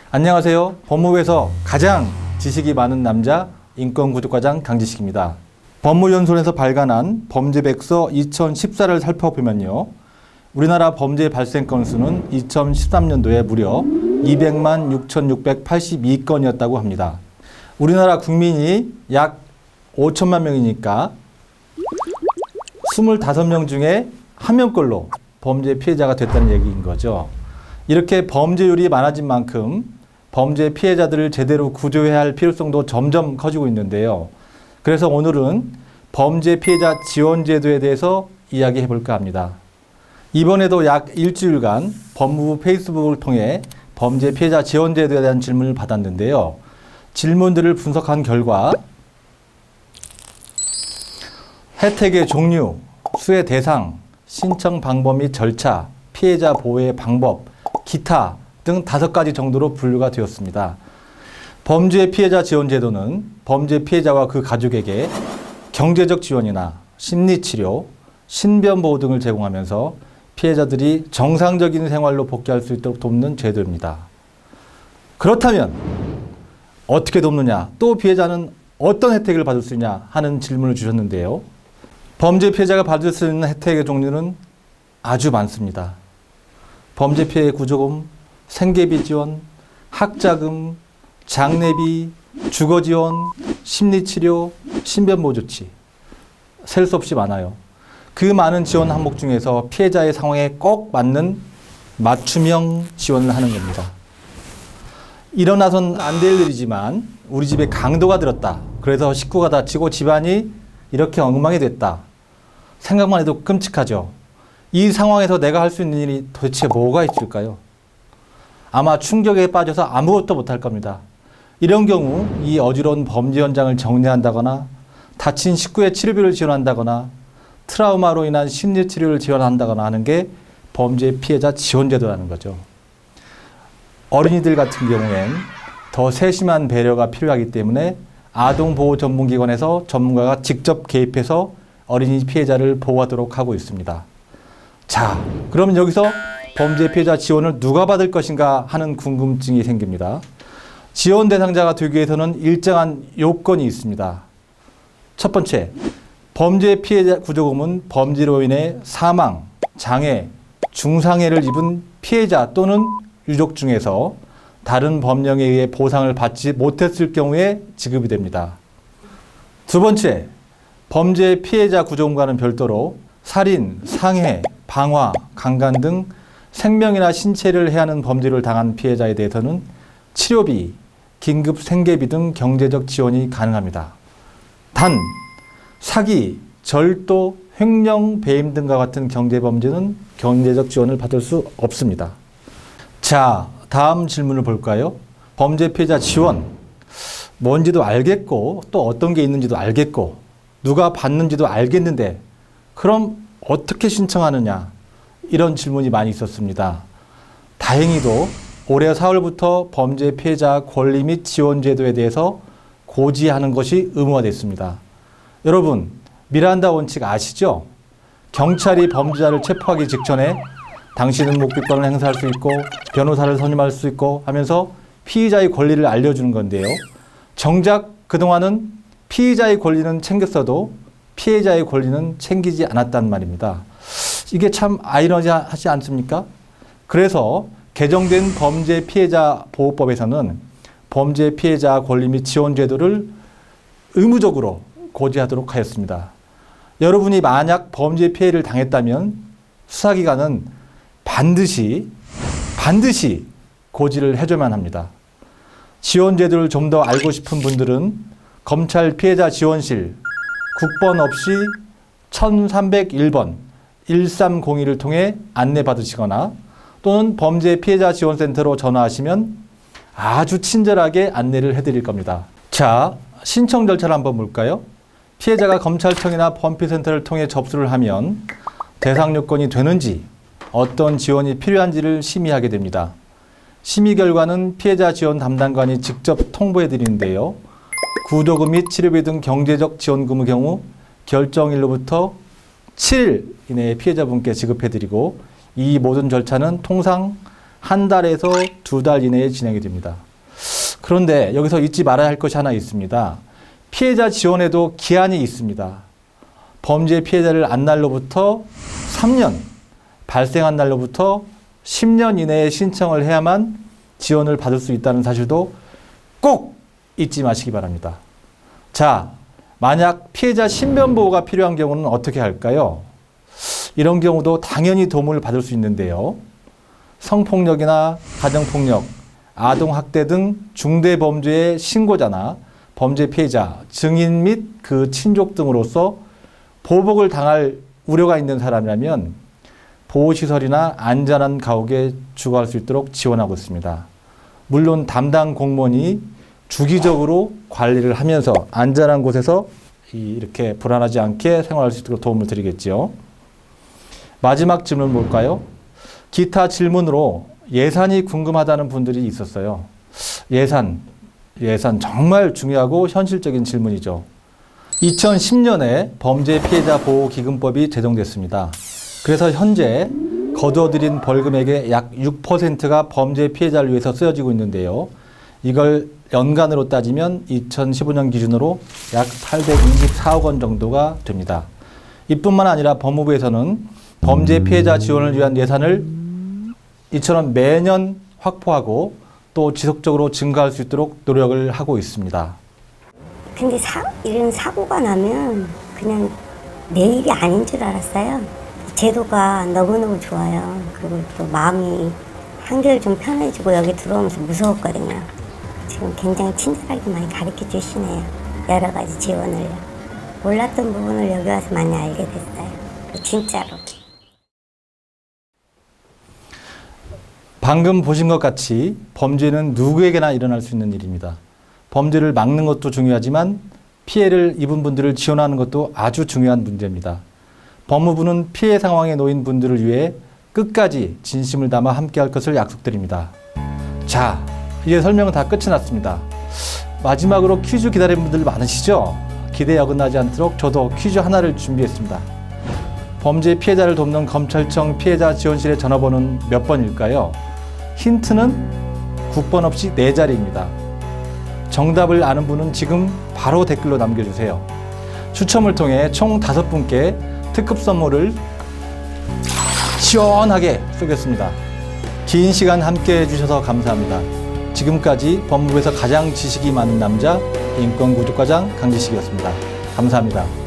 안녕하세요. 법무부에서 가장 지식이 많은 남자 인권구조과장 강지식입니다. 법무연수원에서 발간한 범죄백서 2014를 살펴보면요. 우리나라 범죄 발생 건수는 2013년도에 무려 200만 6,682건이었다고 합니다. 우리나라 국민이 약 5천만 명이니까 25명 중에 1명꼴로 범죄 피해자가 됐다는 얘기인 거죠. 이렇게 범죄율이 많아진 만큼 범죄 피해자들을 제대로 구조해야 할 필요성도 점점 커지고 있는데요. 그래서 오늘은 범죄 피해자 지원 제도에 대해서 이야기해 볼까 합니다. 이번에도 약 일주일간 법무부 페이스북을 통해 범죄 피해자 지원 제도에 대한 질문을 받았는데요. 질문들을 분석한 결과 혜택의 종류, 수혜 대상, 신청 방법 및 절차, 피해자 보호의 방법, 기타 등 5가지 정도로 분류가 되었습니다. 범죄 피해자 지원 제도는 범죄 피해자와 그 가족에게 경제적 지원이나 심리치료, 신변보호 등을 제공하면서 피해자들이 정상적인 생활로 복귀할 수 있도록 돕는 제도입니다. 그렇다면 어떻게 돕느냐, 또 피해자는 어떤 혜택을 받을 수 있냐 하는 질문을 주셨는데요. 범죄 피해자가 받을 수 있는 혜택의 종류는 아주 많습니다. 범죄 피해 구조금, 생계비 지원, 학자금, 장례비, 주거 지원, 심리치료, 신변보호 조치. 셀 수 없이 많아요. 그 많은 지원 항목 중에서 피해자의 상황에 꼭 맞는 맞춤형 지원을 하는 겁니다. 일어나선 안 될 일이지만 우리 집에 강도가 들었다. 그래서 식구가 다치고 집안이 이렇게 엉망이 됐다. 생각만 해도 끔찍하죠. 이 상황에서 내가 할 수 있는 일이 도대체 뭐가 있을까요? 아마 충격에 빠져서 아무것도 못할 겁니다. 이런 경우 이 어지러운 범죄 현장을 정리한다거나 다친 식구의 치료비를 지원한다거나 트라우마로 인한 심리치료를 지원한다거나 하는 게 범죄 피해자 지원제도라는 거죠. 어린이들 같은 경우엔 더 세심한 배려가 필요하기 때문에 아동보호전문기관에서 전문가가 직접 개입해서 어린이 피해자를 보호하도록 하고 있습니다. 자, 그러면 여기서 범죄 피해자 지원을 누가 받을 것인가 하는 궁금증이 생깁니다. 지원 대상자가 되기 위해서는 일정한 요건이 있습니다. 첫 번째, 범죄 피해자 구조금은 범죄로 인해 사망, 장애, 중상해를 입은 피해자 또는 유족 중에서 다른 법령에 의해 보상을 받지 못했을 경우에 지급이 됩니다. 두 번째, 범죄 피해자 구조금과는 별도로 살인, 상해, 방화, 강간 등 생명이나 신체를 해하는 범죄를 당한 피해자에 대해서는 치료비, 긴급 생계비 등 경제적 지원이 가능합니다. 단, 사기, 절도, 횡령, 배임 등과 같은 경제범죄는 경제적 지원을 받을 수 없습니다. 자, 다음 질문을 볼까요? 범죄 피해자 지원, 뭔지도 알겠고 또 어떤 게 있는지도 알겠고 누가 받는지도 알겠는데 그럼 어떻게 신청하느냐? 이런 질문이 많이 있었습니다. 다행히도 올해 4월부터 범죄 피해자 권리 및 지원 제도에 대해서 고지하는 것이 의무화됐습니다. 여러분, 미란다 원칙 아시죠? 경찰이 범죄자를 체포하기 직전에 당신은 묵비권을 행사할 수 있고 변호사를 선임할 수 있고 하면서 피의자의 권리를 알려주는 건데요. 정작 그동안은 피의자의 권리는 챙겼어도 피해자의 권리는 챙기지 않았단 말입니다. 이게 참 아이러니하지 않습니까? 그래서 개정된 범죄 피해자 보호법에서는 범죄 피해자 권리 및 지원 제도를 의무적으로 고지하도록 하였습니다. 여러분이 만약 범죄 피해를 당했다면 수사기관은 반드시 고지를 해줘야만 합니다. 지원 제도를 좀 더 알고 싶은 분들은 검찰 피해자 지원실 국번 없이 1301번 1302를 통해 안내받으시거나 또는 범죄 피해자 지원센터로 전화하시면 아주 친절하게 안내를 해드릴 겁니다. 자, 신청 절차를 한번 볼까요? 피해자가 검찰청이나 범피센터를 통해 접수를 하면 대상 요건이 되는지 어떤 지원이 필요한지를 심의하게 됩니다. 심의 결과는 피해자 지원 담당관이 직접 통보해 드리는데요. 구조금 및 치료비 등 경제적 지원금의 경우 결정일로부터 7일 이내에 피해자분께 지급해 드리고 이 모든 절차는 통상 한 달에서 2달 이내에 진행이 됩니다. 그런데 여기서 잊지 말아야 할 것이 하나 있습니다. 피해자 지원에도 기한이 있습니다. 범죄 피해자를 안 날로부터 3년, 발생한 날로부터 10년 이내에 신청을 해야만 지원을 받을 수 있다는 사실도 꼭 잊지 마시기 바랍니다. 자, 만약 피해자 신변보호가 필요한 경우는 어떻게 할까요? 이런 경우도 당연히 도움을 받을 수 있는데요. 성폭력이나 가정폭력, 아동학대 등 중대범죄의 신고자나 범죄 피해자, 증인 및 그 친족 등으로서 보복을 당할 우려가 있는 사람이라면 보호시설이나 안전한 가옥에 주거할 수 있도록 지원하고 있습니다. 물론 담당 공무원이 주기적으로 관리를 하면서 안전한 곳에서 이렇게 불안하지 않게 생활할 수 있도록 도움을 드리겠지요. 마지막 질문 볼까요? 기타 질문으로 예산이 궁금하다는 분들이 있었어요. 예산 정말 중요하고 현실적인 질문이죠. 2010년에 범죄 피해자 보호기금법이 제정됐습니다. 그래서 현재 거둬들인 벌금액의 약 6%가 범죄 피해자를 위해서 쓰여지고 있는데요. 이걸 연간으로 따지면 2015년 기준으로 약 824억 원 정도가 됩니다. 이뿐만 아니라 법무부에서는 범죄 피해자 지원을 위한 예산을 이처럼 매년 확보하고 또 지속적으로 증가할 수 있도록 노력을 하고 있습니다. 근데 이런 사고가 나면 그냥 내 일이 아닌 줄 알았어요. 제도가 너무너무 좋아요. 그리고 또 마음이 한결 좀 편해지고 여기 들어오면서 무서웠거든요. 지금 굉장히 친절하게 많이 가르쳐 주시네요. 여러 가지 지원을요. 몰랐던 부분을 여기 와서 많이 알게 됐어요. 진짜로. 방금 보신 것 같이 범죄는 누구에게나 일어날 수 있는 일입니다. 범죄를 막는 것도 중요하지만 피해를 입은 분들을 지원하는 것도 아주 중요한 문제입니다. 법무부는 피해 상황에 놓인 분들을 위해 끝까지 진심을 담아 함께할 것을 약속드립니다. 자, 이제 설명은 다 끝이 났습니다. 마지막으로 퀴즈 기다리는 분들 많으시죠? 기대에 어긋나지 않도록 저도 퀴즈 하나를 준비했습니다. 범죄 피해자를 돕는 검찰청 피해자 지원실의 전화번호는 몇 번일까요? 힌트는 국번 없이 4자리입니다. 정답을 아는 분은 지금 바로 댓글로 남겨주세요. 추첨을 통해 총 5분께 특급 선물을 시원하게 쏘겠습니다. 긴 시간 함께 해주셔서 감사합니다. 지금까지 법무부에서 가장 지식이 많은 남자 인권구조과장 강지식이었습니다. 감사합니다.